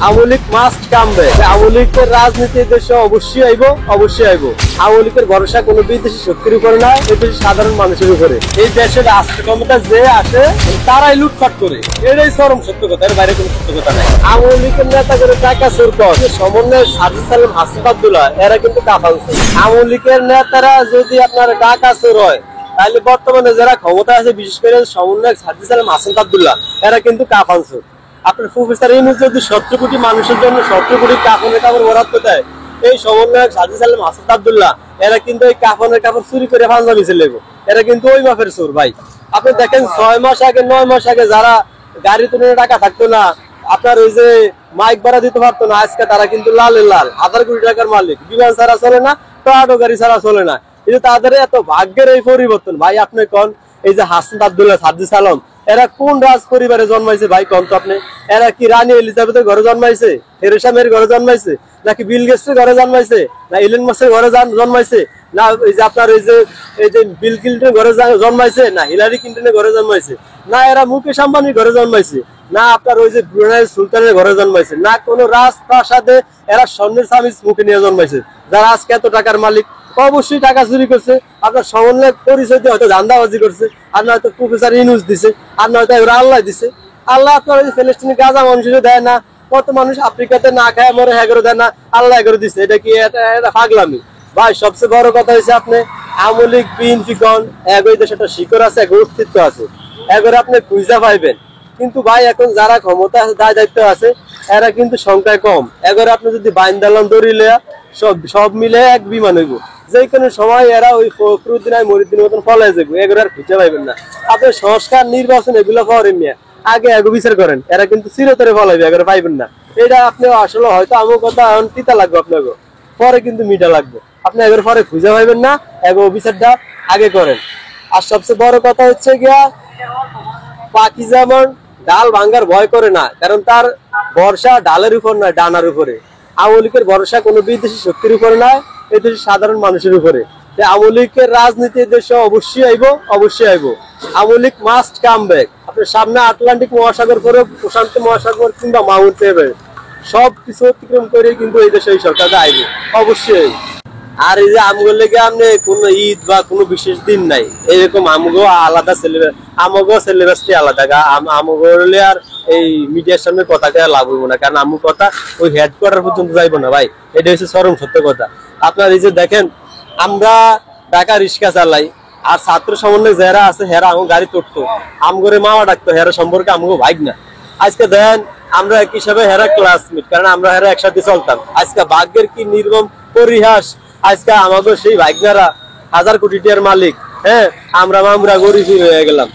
Awami League must কামবে। আওয়ামী লীগের রাজনীতি দেশে অবশ্যই আইব, অবশ্যই আইব। আওয়ামী লীগের ভরসা কোনো বিদেশি শক্তির উপরে না, এই দেশের সাধারণ মানুষের উপরে। এই দেশের রাষ্ট্র ক্ষমতা যে আসে তারাই লুটপাট করে, এটাই চরম সত্য কথা, এর বাইরে কোনো সত্য কথা নাই। আওয়ামী লীগের নেতা করে টাকা চোর কর সমন্বয় সাজিদ সালাম হাসিব আব্দুল্লাহ এরা কিন্তু কাফালছে। আওয়ামী লীগের নেতারা যদি আপনার টাকা চোর হয় তাহলে বর্তমানে যারা ক্ষমতা আছে বিশেষ করে সমন্বয়ক সাজিদ সালাম হাসিব আব্দুল্লাহ এরা কিন্তু কাফালছে। আপনার প্রফেসর ইউনূস যদি 17 কোটি মানুষের জন্য 17 কোটি কাফনের কাপড় বরাদ্দ দেয়, এই সমন্বয়ক সাজিদ সালাম হাসিব আব্দুল্লাহ এরা কিন্তু এই কাফনের কাপড় চুরি করে পাঞ্জাবি ছেলে, এরা কিন্তু ওই মাপের চোর ভাই। আপনি দেখেন 6 মাস আগে 9 মাস আগে যারা গাড়ি তুলে টাকা থাকতো না, আপনার ওই যে মাইক ভাড়া দিতে পারতো না, আজকে তারা কিন্তু লালে লাল 1000 কোটি টাকার মালিক। বিমান ছাড়া চলে না, প্রাডো গাড়ি ছাড়া চলে না। এই যে তাদের এত ভাগ্যের এই পরিবর্তন ভাই, আপনি কোন এই যে হাসিব আব্দুল্লাহ সাজিদ সালাম এরা কোন রাজ পরিবারে জন্মাইছে ভাই কোন তো আপনি? এরা কি রানী এলিজাবেথের ঘরে জন্মাইছে, থেরেসা মের ঘরে জন্মাইছে, নাকি বিল গেটসের ঘরে জন্মাইছে, না ইলন মাস্কের ঘরে জন্মাইছে, না এই যে আপনার এই যে বিল ক্লিন্টনের ঘরে জন্মাইছে, না হিলারি ক্লিন্টনের ঘরে জন্মাইছে, না এরা মুকেশ আম্বানির ঘরে জন্মাইছে, না আপনার ওই যে ব্রুনাই সুলতানের ঘরে জন্মাইছে, না কোনো রাজপ্রাসাদে এরা স্বর্ণের চামিচ মুখে নিয়ে জন্মাইছে। যারা আজকে এত টাকার মালিক অবশ্যই টাকা চুরি করছে, আপনার সমন্বয় পরিচয় দিয়ে হয়তো ধান্দাবাজি করছে, আর নয়তো প্রফেসর ইউনূস দিছে, আর নয়তো আল্লাহ দিছে। আল্লাহ আপনার ওই ফিলিস্তিনি গাজা মানুষের দেয় না, কত মানুষ আফ্রিকাতে না খায় মরে এগারো দেয় না, আল্লাহ এগারো দিচ্ছে। এটা কি এটা পাগলামি ভাই? সবচেয়ে বড় কথা হচ্ছে আপনি আওয়ামী লীগ বিএনপি গণ একই দেশে একটা শিকড় আছে, এক অস্তিত্ব আছে, এগারে আপনি খুঁজা পাইবেন। কিন্তু ভাই এখন যারা ক্ষমতা দায় দায়িত্ব আছে এরা কিন্তু সংখ্যায় কম। এগারে আপনি যদি বাইন্দালাম দৌড়িলে সব মিলে এক বিমান হইব, যে কোনো সময় এরা ওই ফখরুদ্দিন আর মরিউদ্দিনের মতন ফলাই যাবো, এগুলো আর খুঁজে পাইবেন না। আপনি সংস্কার নির্বাচন এগুলো পাওয়ারেন নিয়ে আগে এগো বিচার করেন, এরা কিন্তু চিরতরে ফলাইবে, এগুলো পাইবেন না। এটা আপনি আসলে হয়তো আমার কথা এখন তিতা লাগবে আপনাকে, পরে কিন্তু মিঠা লাগবে। আপনি এগুলো পরে খুঁজে পাইবেন না, এগো বিচারটা আগে করেন। আর সবচেয়ে বড় কথা হচ্ছে গিয়া পাখি যেমন ডাল ভাঙ্গার ভয় করে না, কারণ তার ভরসা ডালের উপর নয় ডানার উপরে। আওয়ামী লীগের ভরসা কোনো বিদেশি শক্তির উপরে নয়, এই দেশের সাধারণ মানুষের উপরে। আওয়ামী লীগের রাজনীতি দেশে অবশ্যই আইব, অবশ্যই আইব। Awami League must come back. আপনার সামনে আটলান্টিক মহাসাগর করে প্রশান্ত মহাসাগর কিংবা মাউন্ট এভারেস্ট সব কিছু অতিক্রম করে কিন্তু এই দেশে এই সরকারটা আইবে অবশ্যই। আর এই যে আমগো লেগে আপনি কোনো ঈদ বা কোনো বিশেষ দিন নাই, এরকম আমগো আলাদা আমগো সিলেবাসটি আলাদা। আমগো হলে আর এই মিডিয়ার সামনে কথা কে লাভ হইব না, কারণ আমু কথা ওই হেডকোয়ার্টার পর্যন্ত যাইব না ভাই, এটা হচ্ছে চরম সত্য কথা। আপনার এই যে দেখেন আমরা ঢাকা রিক্সা চালাই, আর ছাত্র সমন্বয় যারা আছে হেরা আমার গাড়ি তুলতো, আমগরে মামা ডাকতো, হেরা সম্পর্কে আমগো ভাইগ না। আজকে দেখেন আমরা এক হিসাবে হেরা ক্লাসমেট, কারণ আমরা হেরা একসাথে চলতাম। আজকে ভাগ্যের কি নির্মম পরিহাস, আজকে আমাদের সেই ভাগ্যরা 1000 কোটি টাকার মালিক, হ্যাঁ আমরা মামুরা গরিব হয়ে গেলাম।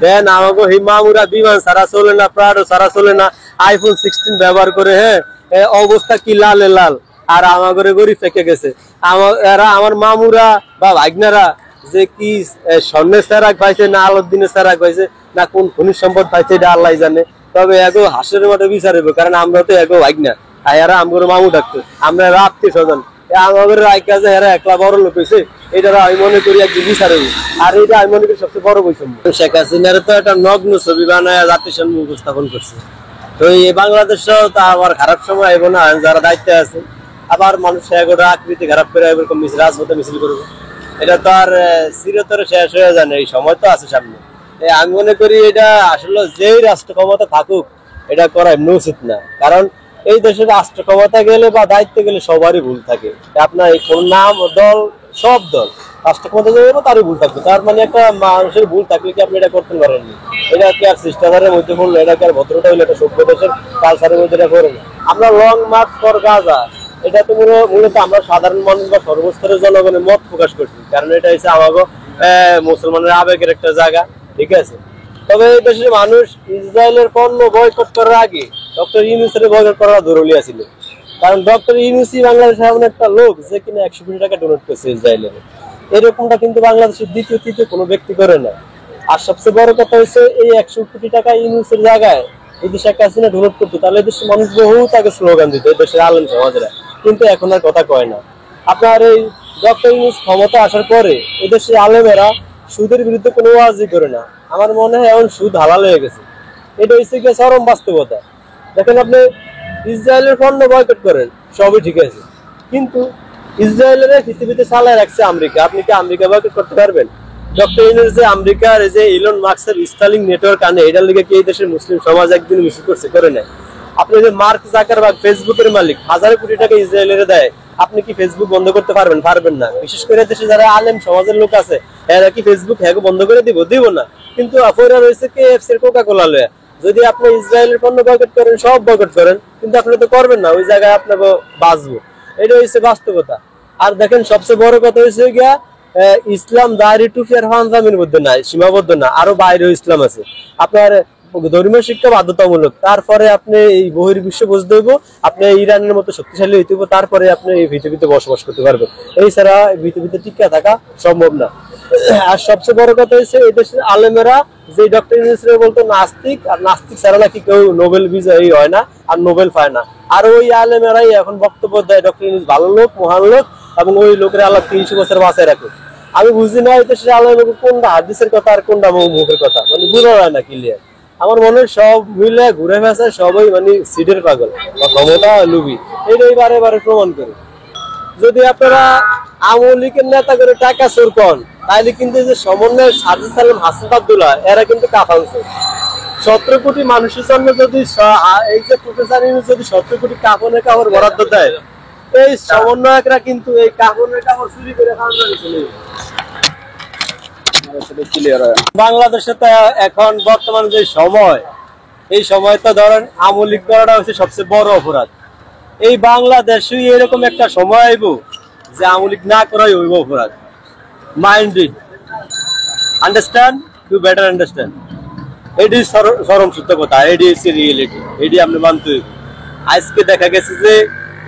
দেন আমাকে এই মামুরা বিমান ছাড়া চলে না, প্রাডো ছাড়া চলে না, iPhone 16 ব্যবহার করে, হ্যাঁ অবস্থা কি লালে লাল, আর আমাদের গরিব থেকে গেছে। এরা আমার মামুরা বা ভাগ্নারা যে কি স্বর্ণের সেরাক পাইছে, না আলোদ্দিনের সেরাক পাইছে, না কোন খনিজ সম্পদ পাইছে, এটা আল্লাহ জানে। তবে এগো হাসের মতো বিচার হইব, কারণ আমরা তো এগো ভাগ্না, আর এরা আমার মামু ডাকতো, আমরা আত্মীয় স্বজন। আমাদের রায়কাজে এরা একলা বড় লোক হয়েছে, এটা আমি মনে করি একদিন বিচার হইব। আর এটা আমি মনে করি সবচেয়ে বড় বৈষম্য। শেখ হাসিনার তো একটা নগ্ন ছবি বানায় জাতির সামনে উপস্থাপন করছে। তো এই বাংলাদেশেও তা আবার খারাপ সময় আইব না, যারা দায়িত্বে আছে আবার মানুষ এগোটা আকৃতি খারাপ করে এরকম রাজপথে মিছিল করবে, এটা তো আর চিরতরে শেষ হয়ে যায় না, এই সময় তো আছে সামনে। আমি মনে করি এটা আসলে যেই রাষ্ট্র ক্ষমতা থাকুক এটা করা এমনি উচিত না, কারণ এই দেশের রাষ্ট্র ক্ষমতা গেলে বা দায়িত্বে গেলে সবারই ভুল থাকে। আপনার এই কোন নাম দল সব দল রাষ্ট্র ক্ষমতা যাবে তারই ভুল থাকবে, তার মানে একটা মানুষের ভুল থাকলে কি আপনি এটা করতে পারেননি? এটা কি আর শিষ্টাচারের মধ্যে পড়লো? এটা কি আর ভদ্রতা হইলে? এটা সভ্য দেশের কালচারের মধ্যে এটা করে না। আমরা লং মার্চ ফর গাজা, এটা তো মূলত আমরা সাধারণ মানুষ বা সর্বস্তরের জনগণের মত প্রকাশ করছি, কারণ এটা হচ্ছে আমাকে মুসলমানের আবেগের একটা জায়গা, ঠিক আছে। তবে এই দেশের মানুষ ইসরায়েলের পণ্য বয়কট করার আগে ডক্টর ইউনূসের বয়কট করার দরুলিয়া ছিল, কারণ ডক্টর ইউনূসই বাংলাদেশের এমন একটা লোক যে কিনা 100 কোটি টাকা ডোনেট করছে ইসরায়েলের। এরকমটা কিন্তু বাংলাদেশের দ্বিতীয় তৃতীয় কোনো ব্যক্তি করে না। আর সবচেয়ে বড় কথা হচ্ছে এই 100 কোটি টাকা ইউনূসের জায়গায় যদি শেখ হাসিনা ডোনেট করতো তাহলে দেশের মানুষ বহু তাকে স্লোগান দিত, এই দেশের আলেম সমাজেরা, কিন্তু এখন আর কথা কয় না। আপনার এই ডক্টর ইউনূস ক্ষমতা আসার পরে এই দেশের আলেমেরা সুদের বিরুদ্ধে কোনো ওয়াজই করে না। আমার মনে হয় এখন সুদ হালাল হয়ে গেছে, এটা হচ্ছে গিয়ে চরম বাস্তবতা। দেখেন আপনি ইসরায়েলের পণ্য বয়কট করেন, সবই ঠিক আছে, কিন্তু ইসরায়েলের পৃথিবীতে চালায় রাখছে আমেরিকা। আপনি কি আমেরিকা বয়কট করতে পারবেন? ডক্টর ইউনূস যে আমেরিকার যে ইলন মাস্কের স্টারলিংক নেটওয়ার্ক আনে, এটার লিগে কি এই দেশের মুসলিম সমাজ একদিন মিছিল করছে? করে নেয়। আপনি যে মার্ক জাকারবার্গ ফেসবুকের মালিক, হাজার কোটি টাকা ইসরায়েলের দেয়, আপনি কি ফেসবুক বন্ধ করতে পারবেন? পারবেন না। বিশেষ করে দেশে যারা আলেম সমাজের লোক আছে, এরা কি ফেসবুক হ্যাঁ বন্ধ করে দিব? দিব না। কিন্তু আপনারা রয়েছে KFC এর কোকা কোলা লয়া। যদি আপনি ইসরায়েলের পণ্য বয়কট করেন, সব বয়কট করেন, কিন্তু আপনি তো করবেন না, ওই জায়গায় আপনাকে বাঁচবো। এটা হচ্ছে বাস্তবতা। আর দেখেন সবচেয়ে বড় কথা হচ্ছে গিয়া, ইসলাম দাঁড়ি টুপি আর ফানজামির মধ্যে নাই, সীমাবদ্ধ না, আরো বাইরেও ইসলাম আছে। আপনার ধর্মীয় শিক্ষা বাধ্যতামূলক, তারপরে আপনি এই বহির্বিশ্ব বুঝতে হইব, আপনি ইরানের মতো শক্তিশালী হইতে হইব, তারপরে আপনি এই পৃথিবীতে বসবাস করতে পারবেন। এছাড়া পৃথিবীতে টিকে থাকা সম্ভব না। আর সবচেয়ে বড় কথা হচ্ছে এই দেশের আলেমেরা যে ডক্টর ইউনূস বলতো নাস্তিক, আর নাস্তিক ছাড়া নাকি কেউ নোবেল বিজয়ী হয় না আর নোবেল পায় না। আর ওই আলেমেরাই এখন বক্তব্য দেয় ডক্টর ইউনূস ভালো লোক, মহান লোক, এবং ওই লোকের আল্লাহ 300 বছর বাঁচায় রাখে। আমি বুঝি না এই দেশের আলেমের কোনটা হাদিসের কথা আর কোনটা মুখের কথা, মানে বুঝা হয় না ক্লিয়ার। আমার মনে হয় সব মিলে ঘুরে ফেসে সবাই মানে সিটের পাগল বা ক্ষমতা লুবি, এটাই বারে বারে প্রমাণ করে। যদি আপনারা আওয়ামী লীগের নেতা করে টাকা চোর করেন, তাহলে কিন্তু যে সমন্বয় সাজিদ সালাম, হাসান আব্দুল্লাহ, এরা কিন্তু কাফাংছে। 17 কোটি মানুষের জন্য যদি এই যে প্রফেসর ইউনূস যদি 17 কোটি কাফনের কাপড় বরাদ্দ দেয়, এই সমন্বয়করা কিন্তু এই কাফনের কাপড় চুরি করে খাওয়ানো চলে। বাংলাদেশে তো এখন বর্তমান যে সময়, এই সময় তো ধরেন আওয়ামী লীগ করাটা হচ্ছে সবচেয়ে বড় অপরাধ। এই বাংলাদেশে এরকম একটা সময় আইব যে আওয়ামী লীগ না করাই হইব অপরাধ। Mind it, understand, to better understand. এটি চরম সত্য কথা, এটি হচ্ছে রিয়েলিটি, এটি আপনি মানতে হইব। আজকে দেখা গেছে যে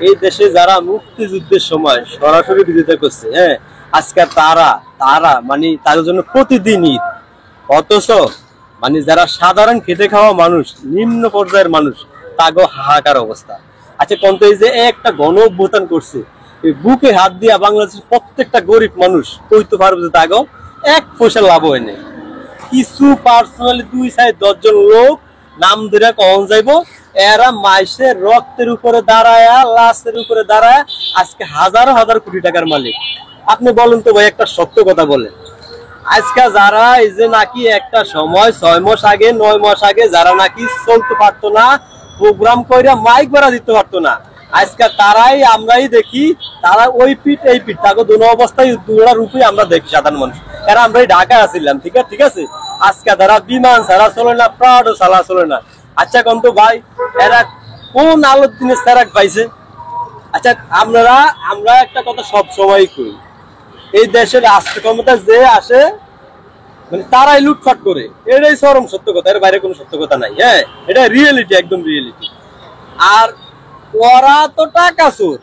এই দেশে যারা মুক্তিযুদ্ধের সময় সরাসরি বিরোধিতা করছে, হ্যাঁ, আজকে তারা মানে তাদের জন্য প্রতিদিন ঈদ। অথচ মানে যারা সাধারণ খেটে খাওয়া মানুষ, নিম্ন পর্যায়ের মানুষ, তাগো হাহাকার অবস্থা। আচ্ছা কোনটা এই যে একটা গণ অভ্যুত্থান করছে, এই বুকে হাত দিয়া বাংলাদেশের প্রত্যেকটা গরিব মানুষ কইতে পারবে যে তাগো 1 পয়সা লাভ হয় না। কিছু পার্সোনালি 2-10 জন লোক নাম ধরে কখন যাইবো, এরা মাইসের রক্তের উপরে দাঁড়ায়, লাশের উপরে দাঁড়ায় আজকে হাজার হাজার কোটি টাকার মালিক। আপনি বলেন তো ভাই, একটা সত্য কথা বলেন, আজকে যারা এই যে নাকি একটা সময় 6 মাস আগে 9 মাস আগে যারা নাকি চলতে পারতো না, প্রোগ্রাম কইরা মাইক বাড়া দিতে পারতো না, আজকে তারাই আমরাই দেখি, তারা ওই পিঠ এই পিঠ, তাকে দুনো অবস্থায় দুটা রূপে আমরা দেখি সাধারণ মানুষ। এরা আমরাই ঢাকায় আসছিলাম, ঠিক আছে, আজকে তারা বিমান ছাড়া চলে না, প্রাডও ছাড়া চলে না। আচ্ছা কন্ত ভাই, এরা কোন আলোর দিনে সেরাক পাইছে? আচ্ছা আমরা একটা কথা সব সময় করি, এই দেশের রাষ্ট্র ক্ষমতা যে আসে মানে তারাই লুটপাট করে, এটাই চরম সত্য কথা, এর বাইরে কোনো সত্য কথা নাই। হ্যাঁ, এটা রিয়েলিটি, একদম রিয়েলিটি। আর ওরা তো টাকা চোর।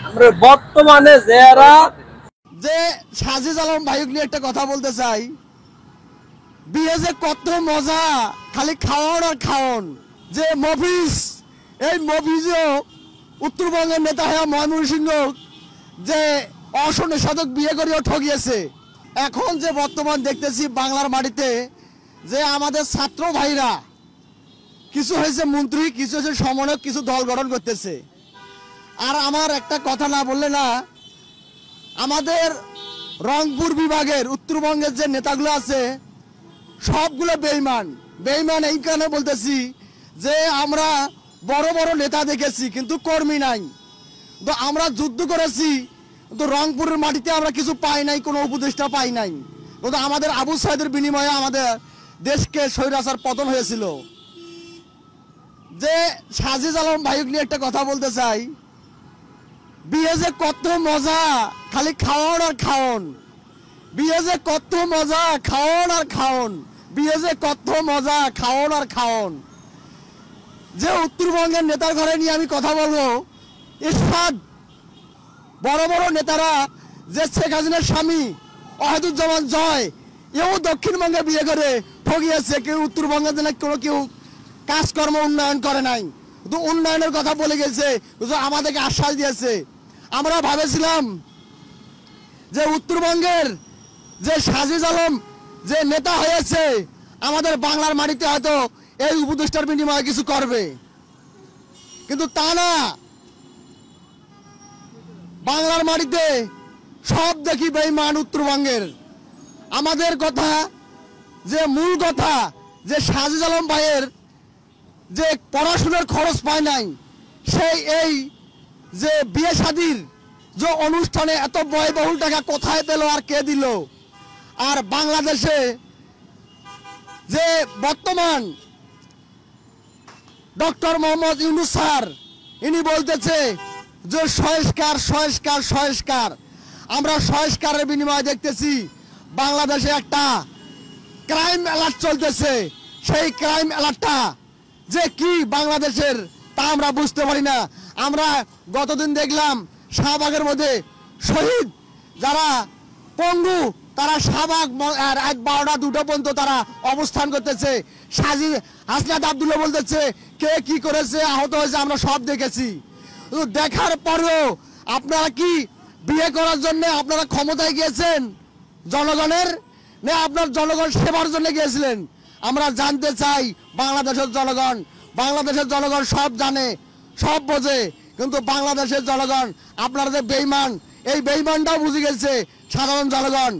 আমরা বর্তমানে যারা যে সাজিদ আলম ভাইক নিয়ে একটা কথা বলতে চাই, বিয়ে যে কত মজা, খালি খাওয়ান আর খাওয়ান। যে মফিজ, এই মফিজও উত্তরবঙ্গের নেতা হয়ে ময়মনসিংহ যে অসনে সাধক বিয়ে করেও ঠকিয়েছে। এখন যে বর্তমান দেখতেছি বাংলার মাটিতে যে আমাদের ছাত্র ভাইরা কিছু হয়েছে মন্ত্রী, কিছু হয়েছে সমন্বয়ক, কিছু দল গঠন করতেছে। আর আমার একটা কথা না বললে না, আমাদের রংপুর বিভাগের উত্তরবঙ্গের যে নেতাগুলো আছে সবগুলো বেঈমান। বেঈমান এই কারণে বলতেছি যে আমরা বড় বড় নেতা দেখেছি কিন্তু কর্মী নাই। তো আমরা যুদ্ধ করেছি কিন্তু রংপুরের মাটিতে আমরা কিছু পাই নাই, কোনো উপদেষ্টা পাই নাই। কিন্তু আমাদের আবু সাইদের বিনিময়ে আমাদের দেশকে স্বৈরাচার পতন হয়েছিল। যে সাজিদ আলম ভাইক নিয়ে একটা কথা বলতে চাই, বিয়ে যে কত মজা, খালি খাওয়ান আর খাওয়ান। বিয়ে যে কত মজা, খাওয়ান আর খাওয়ান। বিয়ে যে কত মজা, খাওয়ান আর খাওয়ান। যে উত্তরবঙ্গের নেতার ঘরে নিয়ে আমি কথা বলবো, ইরশাদ, বড় বড় নেতারা, যে শেখ হাসিনার স্বামী ওয়াহিদুজ্জামান জয়, এও দক্ষিণবঙ্গে বিয়ে করে ঠকিয়েছে। কেউ উত্তরবঙ্গে যেন কোনো কেউ কাজকর্ম উন্নয়ন করে নাই, কিন্তু উন্নয়নের কথা বলে গেছে, আমাদেরকে আশ্বাস দিয়েছে। আমরা ভাবেছিলাম যে উত্তরবঙ্গের যে সাজিদ আলম যে নেতা হয়েছে আমাদের বাংলার মাটিতে হয়তো এই উপদেষ্টার বিনিময়ে কিছু করবে, কিন্তু তা না, বাংলার মাটিতে সব দেখি বেঈমান উত্তরবঙ্গের। আমাদের কথা, যে মূল কথা, যে সাজিদ আলম ভাইয়ের যে পড়াশোনার খরচ পায় নাই, সেই এই যে বিয়ে শাদির যে অনুষ্ঠানে এত ব্যয়বহুল টাকা কোথায় পেল আর কে দিল? আর বাংলাদেশে যে বর্তমান ডক্টর মোহাম্মদ ইউনূস স্যার, ইনি বলতেছে যে সংস্কার সংস্কার সংস্কার। আমরা সংস্কারের বিনিময়ে দেখতেছি বাংলাদেশে একটা ক্রাইম অ্যালার্ট চলতেছে। সেই ক্রাইম অ্যালার্টটা যে কি বাংলাদেশের তা আমরা বুঝতে পারি না। আমরা গতদিন দেখলাম শাহবাগের মধ্যে শহীদ যারা পঙ্গু, তারা শাহবাগ আর ১-১২টা ২টা পর্যন্ত তারা অবস্থান করতেছে। সাজিদ হাসনাত আব্দুল্লাহ বলতেছে কে কি করেছে, আহত হয়েছে, আমরা সব দেখেছি। দেখার পরেও আপনারা কি বিয়ে করার জন্য আপনারা ক্ষমতায় গিয়েছেন জনগণের, না আপনার জনগণ সেবার জন্য গিয়েছিলেন? আমরা জানতে চাই। বাংলাদেশের জনগণ সব জানে, সব বোঝে, কিন্তু বাংলাদেশের জনগণ আপনারা যে বেঈমান, এই বেঈমানটাও বুঝে গেছে সাধারণ জনগণ।